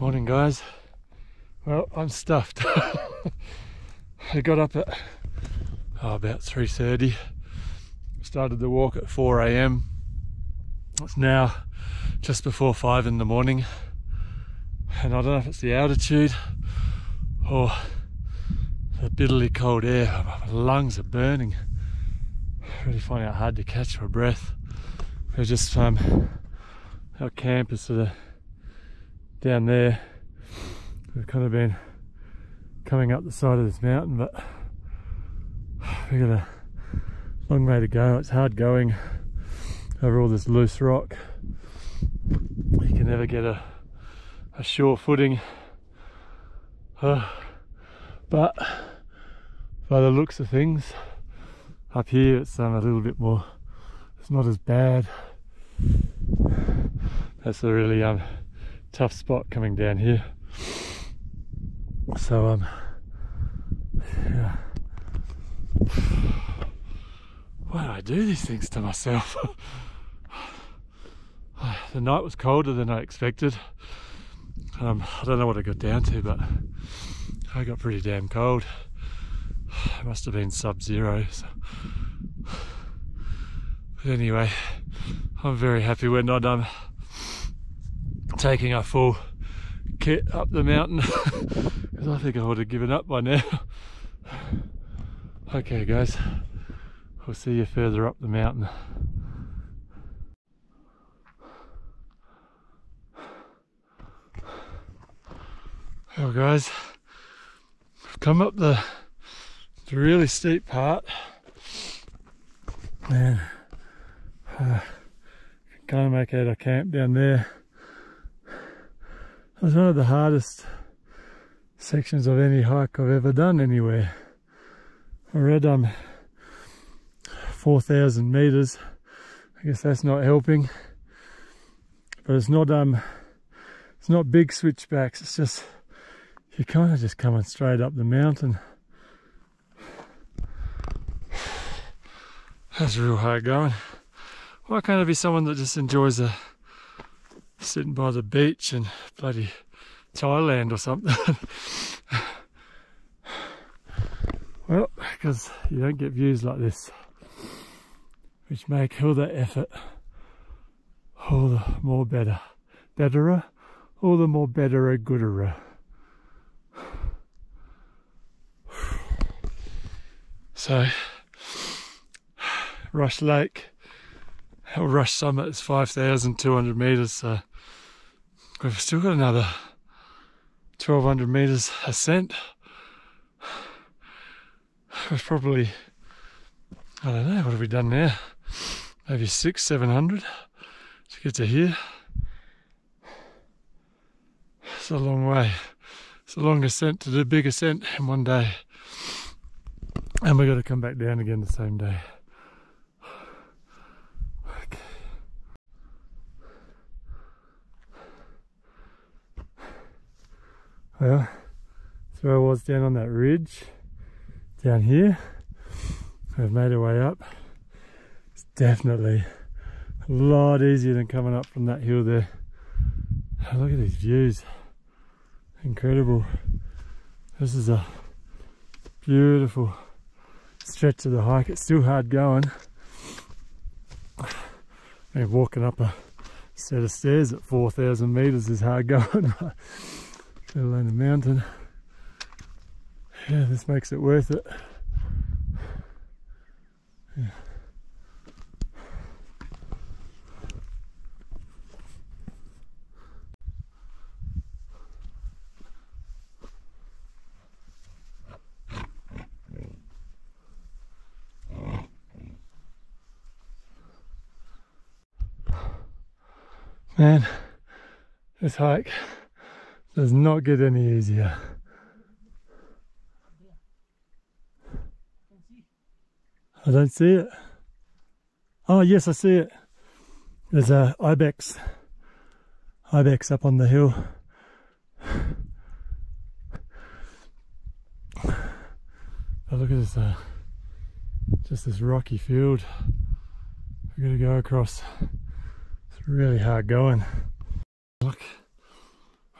Morning guys. Well, I'm stuffed. I got up at about 3:30. Started the walk at 4 AM. It's now just before 5 in the morning. And I don't know if it's the altitude or the bitterly cold air. My lungs are burning. I really find it hard to catch my breath. We're just our camp is sort of down there. We've kind of been coming up the side of this mountain, but we got a long way to go. It's hard going over all this loose rock. You can never get a sure footing. But by the looks of things, up here it's a little bit more, it's not as bad. That's a really tough spot coming down here. So yeah. Why do I do these things to myself? The night was colder than I expected. I don't know what I got down to, but I got pretty damn cold. It must have been sub-zero. So. But anyway, I'm very happy we're not taking our full kit up the mountain, because I think I would have given up by now. Okay guys, we'll see you further up the mountain. Well guys, I've come up the really steep part and kind of make out a camp down there. It was one of the hardest sections of any hike I've ever done anywhere. I read 4,000 meters. I guess that's not helping, but it's not big switchbacks. It's just you're kind of just coming straight up the mountain. That's real hard going. Why can't I be someone that just enjoys sitting by the beach in bloody Thailand or something? Well, because you don't get views like this, which make all the effort all the more betterer, all the more betterer, gooderer. So, Rush Lake, or Rush Summit is 5,200 meters, so we've still got another 1,200 meters ascent. We've probably, I don't know, what have we done now? Maybe 600-700 to get to here. It's a long way. It's a long ascent to do a big ascent in one day. And we've got to come back down again the same day. Okay. Well, that's where I was down on that ridge. Down here. We've made our way up. It's definitely a lot easier than coming up from that hill there. Oh, look at these views. Incredible. This is a beautiful stretch of the hike. It's still hard going. And walking up a set of stairs at 4,000 meters is hard going, let alone the mountain. Yeah, this makes it worth it. Yeah. Man, this hike does not get any easier. I don't see it. Oh yes, I see it. There's a ibex up on the hill. Oh, look at this, just this rocky field. We're going to go across. It's really hard going. Look,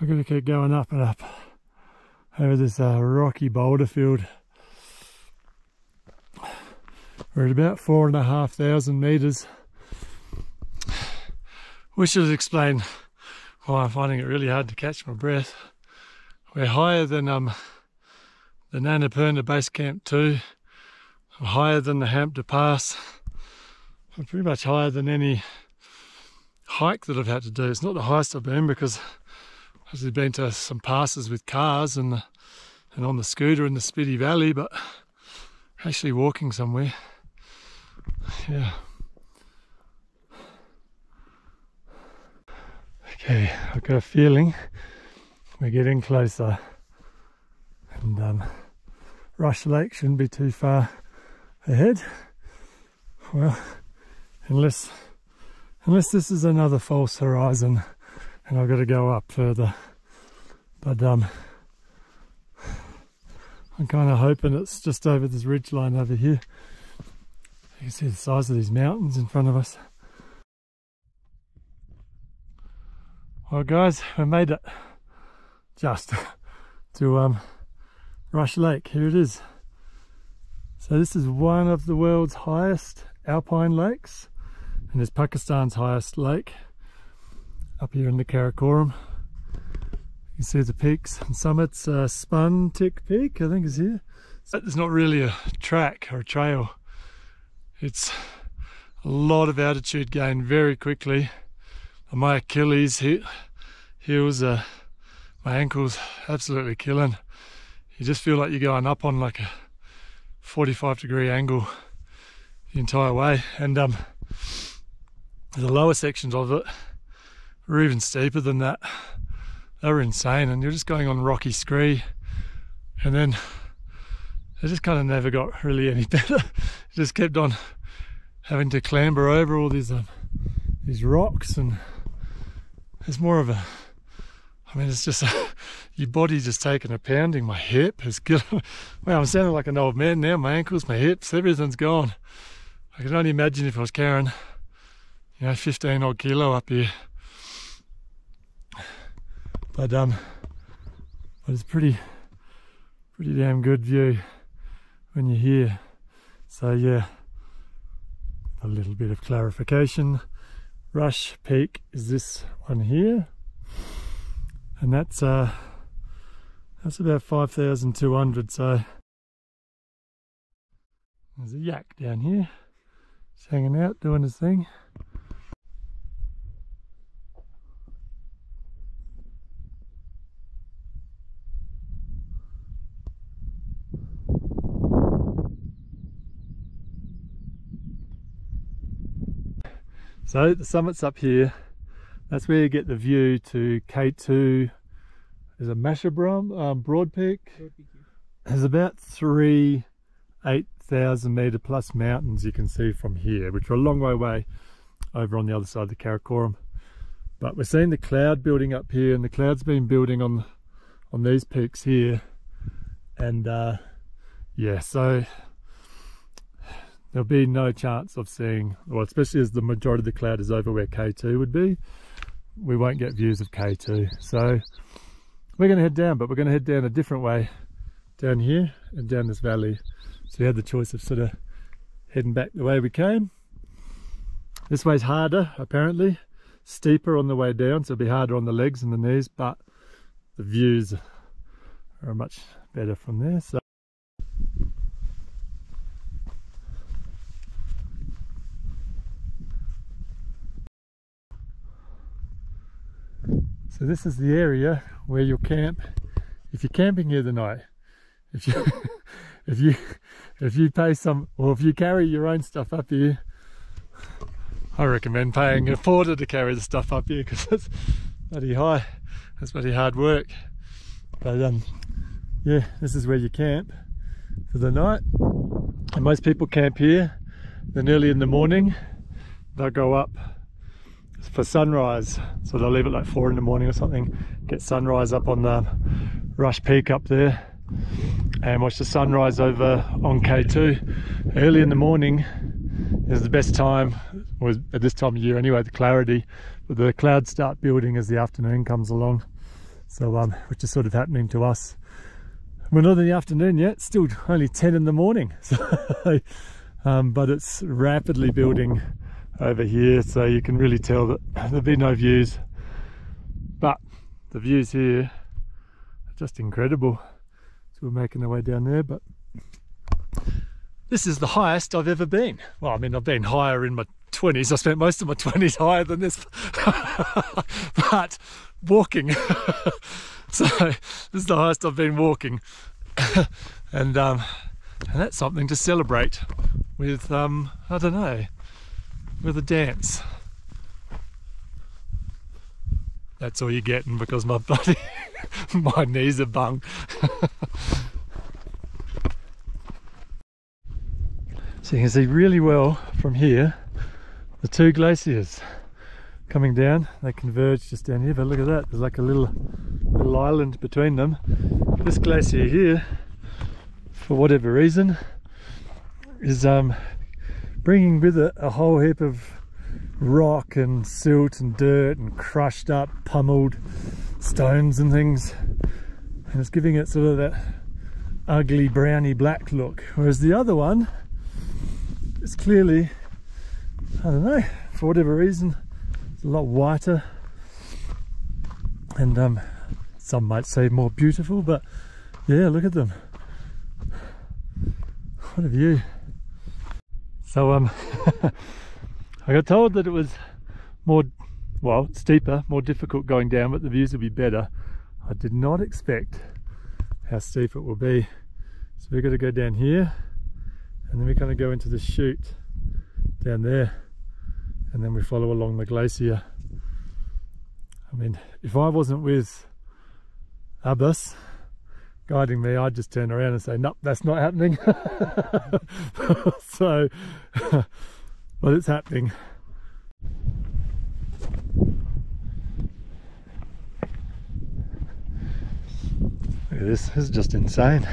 I've got to keep going up and up over this rocky boulder field. We're at about 4,500 metres. We should explain why I'm finding it really hard to catch my breath. We're higher than the Annapurna Base Camp 2. We're higher than the Hampton Pass. We're pretty much higher than any hike that I've had to do. It's not the highest I've been because I've been to some passes with cars and on the scooter in the Spitty Valley, but actually walking somewhere. Yeah. Okay, I've got a feeling we're getting closer, and Rush Lake shouldn't be too far ahead. Well, unless this is another false horizon and I've got to go up further, but I'm kind of hoping it's just over this ridge line over here. You can see the size of these mountains in front of us. Well guys, we made it just to Rush Lake. Here it is. So this is one of the world's highest alpine lakes, and it's Pakistan's highest lake up here in the Karakoram. You can see the peaks and summits. Spuntic Peak, I think, is here. So it's not really a track or a trail. It's a lot of altitude gain very quickly. My Achilles heels, my ankles absolutely killing. You just feel like you're going up on like a 45-degree angle the entire way, and the lower sections of it were even steeper than that. They were insane, and you're just going on rocky scree, and then it just kind of never got really any better. It just kept on having to clamber over all these rocks, and it's more of a, I mean, it's just your body just taking a pounding. My hip is killing. Well, I'm sounding like an old man now. My ankles, my hips, everything's gone. I can only imagine if I was carrying, 15 odd kilo up here. But it's pretty damn good view when you're here. So yeah, a little bit of clarification. Rush Peak is this one here, and that's about 5,200. So there's a yak down here, just hanging out, doing his thing. So the summit's up here. That's where you get the view to K2. There's a Mashabram, Broad Peak. There's about 8,000 metre plus mountains you can see from here, which are a long way away over on the other side of the Karakoram. But we're seeing the cloud building up here, and the cloud's been building on these peaks here. And yeah, so there'll be no chance of seeing, well, especially as the majority of the cloud is over where K2 would be, we won't get views of K2. So we're going to head down, but we're going to head down a different way, down here and down this valley. So we had the choice of sort of heading back the way we came. This way's harder, apparently, steeper on the way down, so it'll be harder on the legs and the knees, but the views are much better from there. So this is the area where you'll camp if you're camping here the night. If you pay some, or if you carry your own stuff up here, I recommend paying a porter to carry the stuff up here, because it's bloody high. That's bloody hard work. But yeah, this is where you camp for the night. And most people camp here. Then early in the morning they'll go up for sunrise, so they'll leave at like 4 in the morning or something, get sunrise up on the Rush Peak up there, and watch the sunrise over on K2. Early in the morning is the best time, or at this time of year anyway, the clarity, but the clouds start building as the afternoon comes along. So which is sort of happening to us. We're not in the afternoon yet, still only 10 in the morning. So, but it's rapidly building over here, so you can really tell that there'll be no views. But the views here are just incredible. So we're making our way down there, but this is the highest I've ever been. Well, I mean, I've been higher in my 20s. I spent most of my 20s higher than this. But walking. So this is the highest I've been walking. And that's something to celebrate with, I don't know, with a dance. That's all you're getting because my bloody my knees are bung. So you can see really well from here the two glaciers coming down. They converge just down here, but look at that, there's like a little island between them. This glacier here, for whatever reason, is bringing with it a whole heap of rock and silt and dirt and crushed up, pummeled stones and things, and it's giving it sort of that ugly browny black look, whereas the other one is clearly, I don't know, for whatever reason, it's a lot whiter and some might say more beautiful, but yeah, look at them. What a view. So I got told that it was more, well, steeper, more difficult going down, but the views will be better. I did not expect how steep it will be. So we've got to go down here, and then we kind of go into the chute down there, and then we follow along the glacier. I mean, if I wasn't with Abbas guiding me, I'd just turn around and say, nope, that's not happening. So, but it's happening. Look at this is just insane.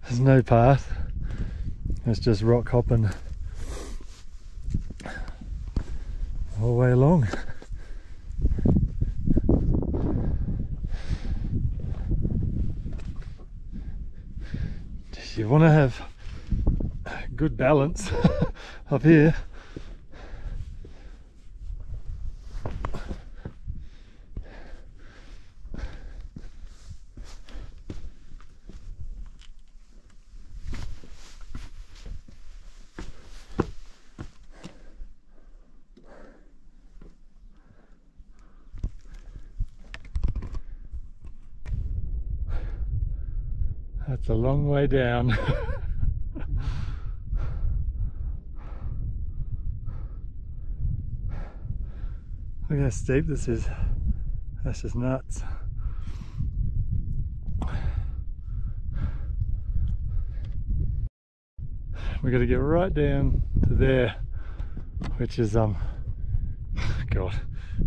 There's no path, it's just rock hopping the whole way along. You want to have good balance up here. That's a long way down. Look how steep this is. That's just nuts. We've got to get right down to there, which is God,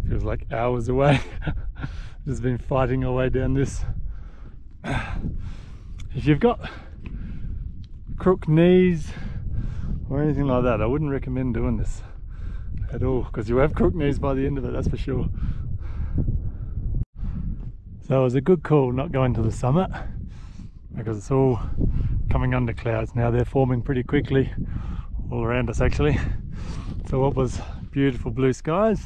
feels like hours away. Just been fighting our way down this. If you've got crook knees or anything like that, I wouldn't recommend doing this at all, because you'll have crook knees by the end of it, that's for sure. So it was a good call not going to the summit, because it's all coming under clouds now. They're forming pretty quickly all around us actually. So what was beautiful blue skies,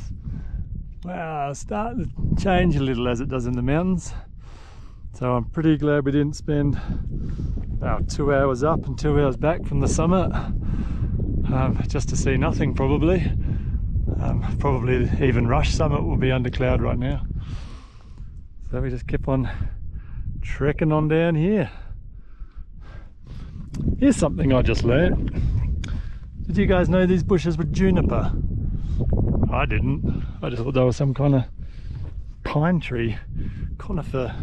well, starting to change a little as it does in the mountains. So I'm pretty glad we didn't spend about 2 hours up and 2 hours back from the summit just to see nothing probably. Probably even Rush Summit will be under cloud right now. So we just kept on trekking on down here. Here's something I just learned. Did you guys know these bushes were juniper? I didn't. I just thought they were some kind of pine tree, conifer.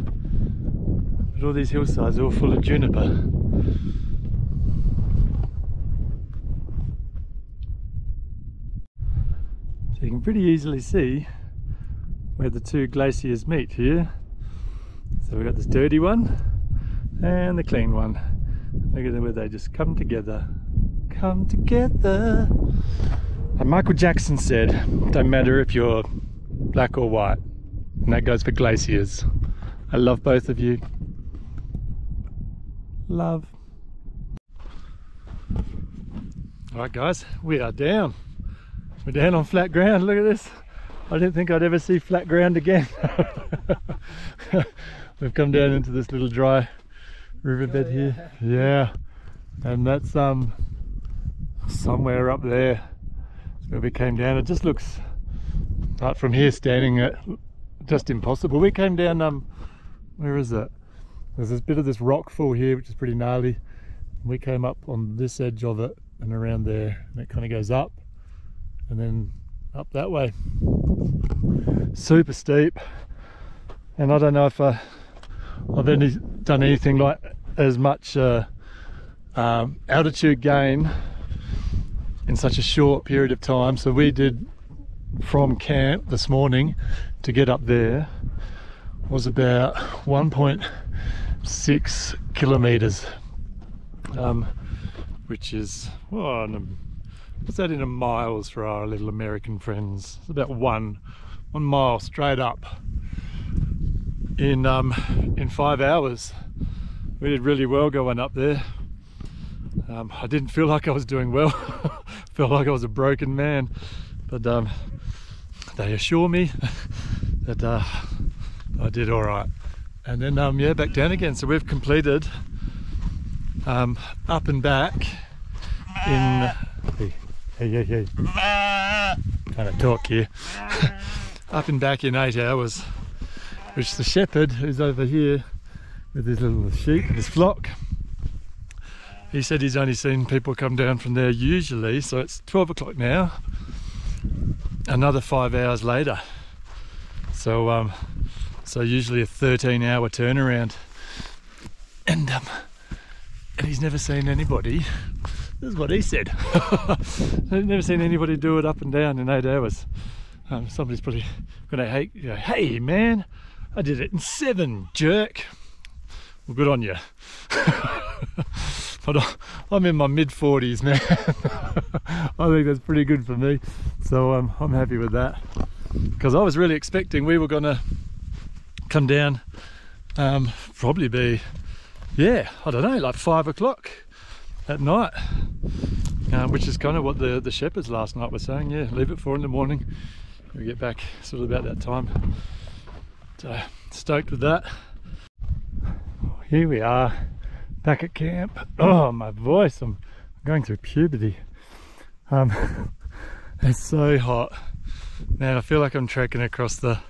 But all these hillsides are all full of juniper. So you can pretty easily see where the two glaciers meet here. So we've got this dirty one and the clean one. Look at where they just come together. Come together. And Michael Jackson said, don't matter if you're black or white, And that goes for glaciers. I love both of you. Love. Alright guys, we are down. We're down on flat ground. Look at this. I didn't think I'd ever see flat ground again. We've come down into this little dry riverbed here. Yeah. And that's somewhere up there where we came down. It just looks, right from here standing, just impossible. We came down, where is it? There's this bit of this rock fall here which is pretty gnarly. We came up on this edge of it and around there, and it kind of goes up and then up that way. Super steep, and I don't know if I've done anything like as much altitude gain in such a short period of time. So we did from camp this morning to get up there was about 1.6 kilometers, which is, well, what's that in miles for our little American friends? It's about one mile straight up in 5 hours. We did really well going up there. I didn't feel like I was doing well. Felt like I was a broken man, but they assure me that I did all right. And then yeah, back down again. So we've completed up and back in hey. Trying to talk here. Up and back in 8 hours, which the shepherd who's over here with his little sheep and his flock, he said he's only seen people come down from there usually, so it's 12 o'clock now, another 5 hours later. So so usually a 13-hour turnaround, and he's never seen anybody, this is what he said, I've never seen anybody do it up and down in 8 hours. Somebody's probably gonna hate, you know, hey man, I did it in 7, jerk. Well, good on you. But I'm in my mid-40s, man. I think that's pretty good for me. So I'm happy with that. Because I was really expecting we were gonna come down, probably be, yeah, I don't know, like 5 o'clock at night. Which is kind of what the shepherds last night were saying. Yeah, leave at 4 in the morning. We get back sort of about that time. So stoked with that. Here we are, back at camp. Oh, my voice, I'm going through puberty. It's so hot. Man, I feel like I'm trekking across the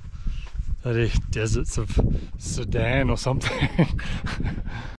deserts of Sudan or something.